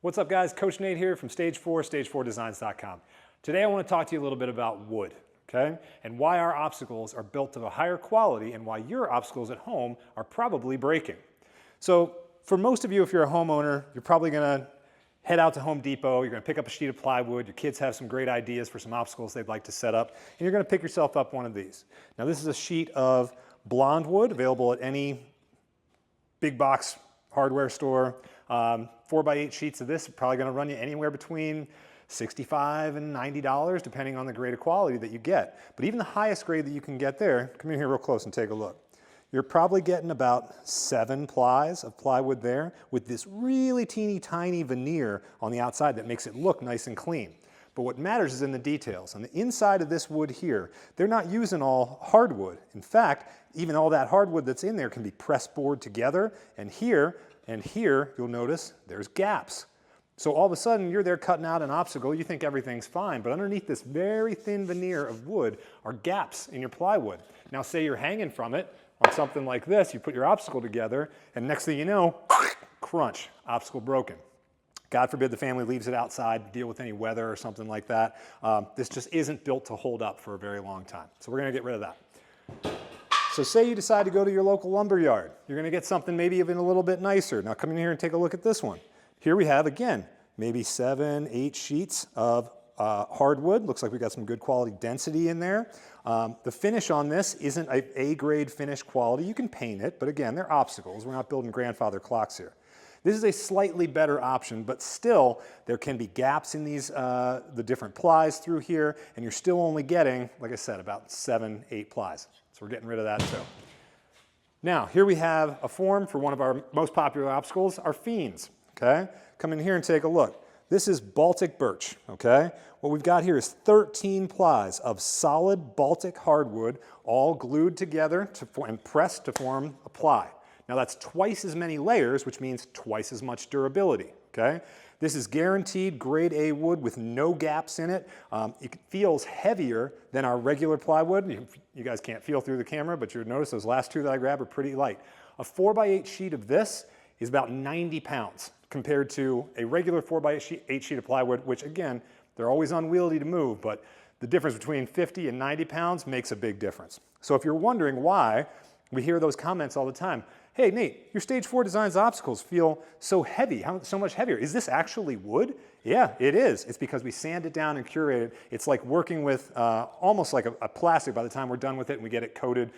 What's up guys, Coach Nate here from Stage4Designs.com. Today I want to talk to you a little bit about wood, okay? And why our obstacles are built to a higher quality and why your obstacles at home are probably breaking. So for most of you, if you're a homeowner, you're probably gonna head out to Home Depot, you're gonna pick up a sheet of plywood, your kids have some great ideas for some obstacles they'd like to set up, and you're gonna pick yourself up one of these. Now this is a sheet of blonde wood available at any big box hardware store. 4x8 sheets of this are probably going to run you anywhere between $65 and $90 depending on the grade of quality that you get. But even the highest grade that you can get there, come in here real close and take a look. You're probably getting about 7 plies of plywood there with this really teeny tiny veneer on the outside that makes it look nice and clean. But what matters is in the details. On the inside of this wood here, they're not using all hardwood. In fact, even all that hardwood that's in there can be press board together, and here, you'll notice there's gaps. So all of a sudden, you're there cutting out an obstacle, you think everything's fine, but underneath this very thin veneer of wood are gaps in your plywood. Now say you're hanging from it on something like this, you put your obstacle together, and next thing you know, crunch, obstacle broken. God forbid the family leaves it outside to deal with any weather or something like that. This just isn't built to hold up for a very long time. So we're gonna get rid of that. So say you decide to go to your local lumber yard. You're gonna get something maybe even a little bit nicer. Now come in here and take a look at this one. Here we have, again, maybe 7, 8 sheets of hardwood. Looks like we got some good quality density in there. The finish on this isn't a grade finish quality. You can paint it, but again, they're obstacles. We're not building grandfather clocks here. This is a slightly better option, but still there can be gaps in these, the different plies through here, and you're still only getting, like I said, about 7, 8 plies. So we're getting rid of that too. Now, here we have a form for one of our most popular obstacles, our fiends, okay? Come in here and take a look. This is Baltic birch, okay? What we've got here is 13 plies of solid Baltic hardwood, all glued together and pressed to form a ply. Now that's twice as many layers, which means twice as much durability, okay? This is guaranteed grade A wood with no gaps in it. It feels heavier than our regular plywood. You guys can't feel through the camera, but you'll notice those last two that I grabbed are pretty light. A 4x8 sheet of this is about 90 pounds compared to a regular 4x8 sheet of plywood, which again, they're always unwieldy to move, but the difference between 50 and 90 pounds makes a big difference. So if you're wondering why, we hear those comments all the time. Hey Nate, your Stage 4 Designs obstacles feel so heavy, so much heavier. Is this actually wood? Yeah, it is. It's because we sand it down and curate it. It's like working with almost like a plastic by the time we're done with it and we get it coated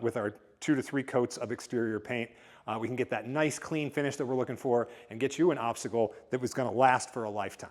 with our 2 to 3 coats of exterior paint. We can get that nice clean finish that we're looking for and get you an obstacle that was gonna last for a lifetime.